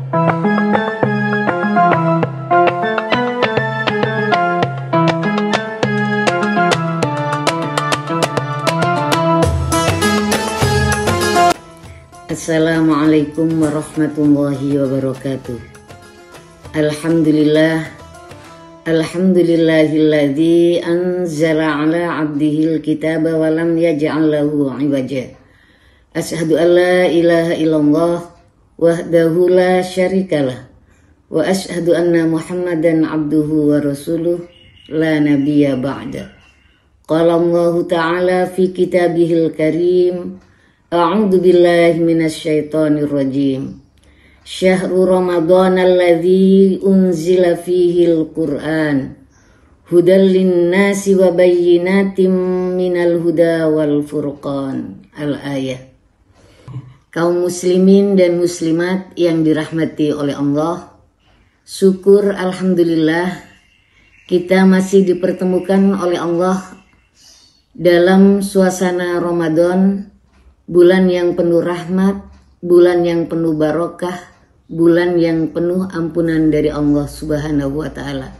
Assalamualaikum warahmatullahi wabarakatuh. Alhamdulillahilladzi anzala ala abdihil kitaba wa lam yaj'al lahu 'iwaja. Asyhadu an la ilaha illallah wahdahu la syarikalah wa asyhadu anna Muhammadan abduhu wa rasuluh la nabiyya ba'da. Qala Allah ta'ala fi kitabihil karim, a'udzu billahi minasyaitonir rajim. Syahrul Ramadan alladzi unzila fihil Qur'an hudal linnasi wa bayyinatim minal huda wal furqan. Al-ayah. Kaum muslimin dan muslimat yang dirahmati oleh Allah, syukur alhamdulillah kita masih dipertemukan oleh Allah dalam suasana Ramadan, bulan yang penuh rahmat, bulan yang penuh barokah, bulan yang penuh ampunan dari Allah Subhanahu wa Ta'ala.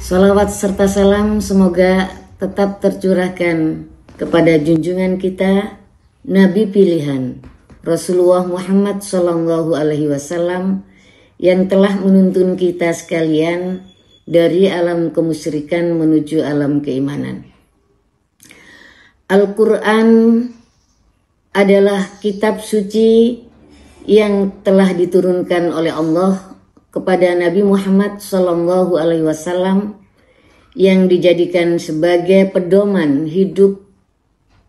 Salawat serta salam semoga tetap tercurahkan kepada junjungan kita, Nabi pilihan Rasulullah Muhammad Sallallahu Alaihi Wasallam, yang telah menuntun kita sekalian dari alam kemusyrikan menuju alam keimanan. Al-Quran adalah kitab suci yang telah diturunkan oleh Allah kepada Nabi Muhammad Sallallahu Alaihi Wasallam, yang dijadikan sebagai pedoman hidup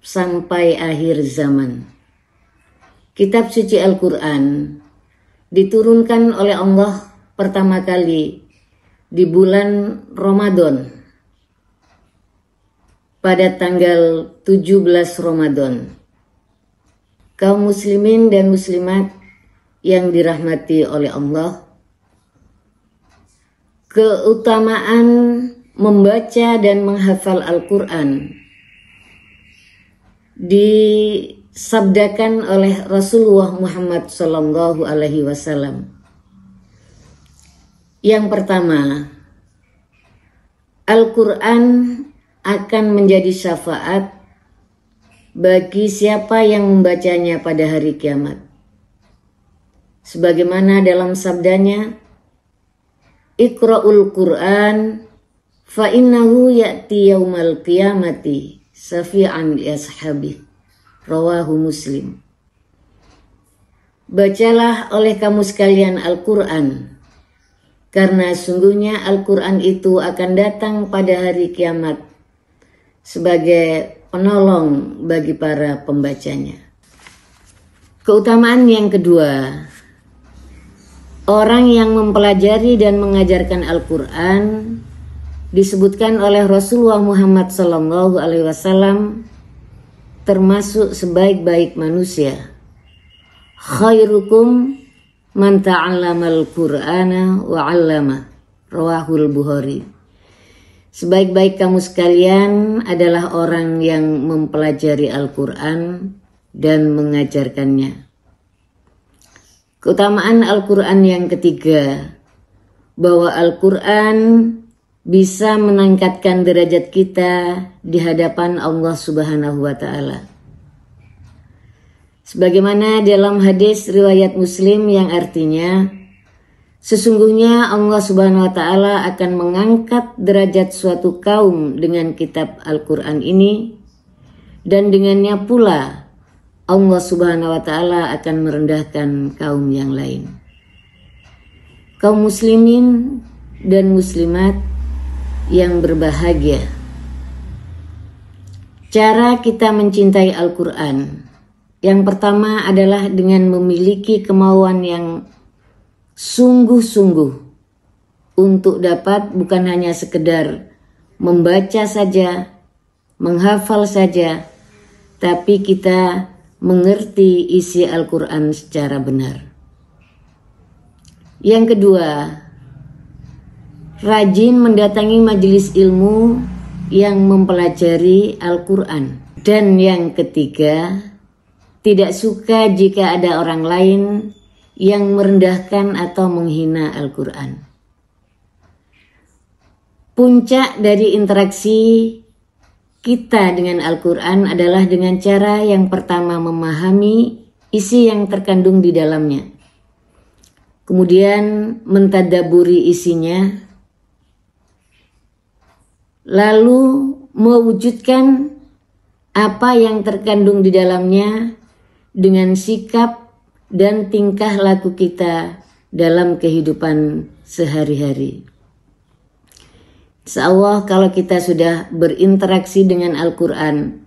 sampai akhir zaman. Kitab suci Al-Quran diturunkan oleh Allah pertama kali di bulan Ramadan pada tanggal 17 Ramadan. Kaum muslimin dan muslimat yang dirahmati oleh Allah, keutamaan membaca dan menghafal Al-Quran disabdakan oleh Rasulullah Muhammad Sallallahu Alaihi Wasallam. Yang pertama, Al-Quran akan menjadi syafaat bagi siapa yang membacanya pada hari kiamat. Sebagaimana dalam sabdanya, Iqra'ul Qur'an fa innahu ya'ti yaumal qiyamati syafi'an li ashabi. Rawahu Muslim. Bacalah oleh kamu sekalian Al-Quran, karena sungguhnya Al-Quran itu akan datang pada hari kiamat sebagai penolong bagi para pembacanya. Keutamaan yang kedua, orang yang mempelajari dan mengajarkan Al-Quran disebutkan oleh Rasulullah Muhammad Sallallahu Alaihi Wasallam termasuk sebaik-baik manusia. Khairukum man ta'allamal Qur'ana wa 'allama. Rawahul Bukhari. Sebaik-baik kamu sekalian adalah orang yang mempelajari Al-Quran dan mengajarkannya. Keutamaan Al-Quran yang ketiga, bahwa Al-Quran bisa meningkatkan derajat kita di hadapan Allah Subhanahu wa Ta'ala. Sebagaimana dalam hadis riwayat Muslim yang artinya, sesungguhnya Allah Subhanahu wa Ta'ala akan mengangkat derajat suatu kaum dengan kitab Al-Quran ini, dan dengannya pula Allah Subhanahu wa Ta'ala akan merendahkan kaum yang lain. Kaum muslimin dan muslimat yang berbahagia, cara kita mencintai Al-Quran yang pertama adalah dengan memiliki kemauan yang sungguh-sungguh untuk dapat bukan hanya sekedar membaca saja, menghafal saja, tapi kita mengerti isi Al-Quran secara benar. Yang kedua, rajin mendatangi majelis ilmu yang mempelajari Al-Quran. Dan yang ketiga, tidak suka jika ada orang lain yang merendahkan atau menghina Al-Quran. Puncak dari interaksi kita dengan Al-Quran adalah dengan cara yang pertama memahami isi yang terkandung di dalamnya, kemudian mentadaburi isinya, lalu mewujudkan apa yang terkandung di dalamnya dengan sikap dan tingkah laku kita dalam kehidupan sehari-hari. Insya Allah kalau kita sudah berinteraksi dengan Al-Quran,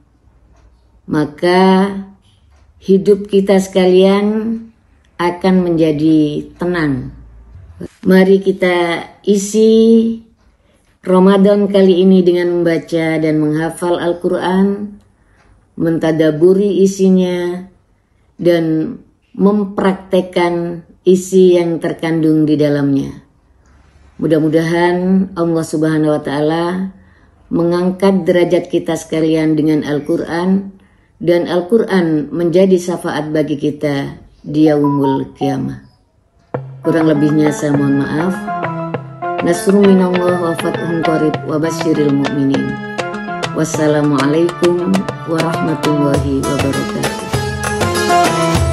maka hidup kita sekalian akan menjadi tenang. Mari kita isi Ramadan kali ini dengan membaca dan menghafal Al-Quran, mentadaburi isinya, dan mempraktekkan isi yang terkandung di dalamnya. Mudah-mudahan Allah Subhanahu wa Ta'ala mengangkat derajat kita sekalian dengan Al-Quran, dan Al-Quran menjadi syafaat bagi kita di yaumul qiyamah. Kurang lebihnya saya mohon maaf. Nasrun minallah wa fathun qarib wa basyiril mu'minin. Wassalamualaikum warahmatullahi wabarakatuh.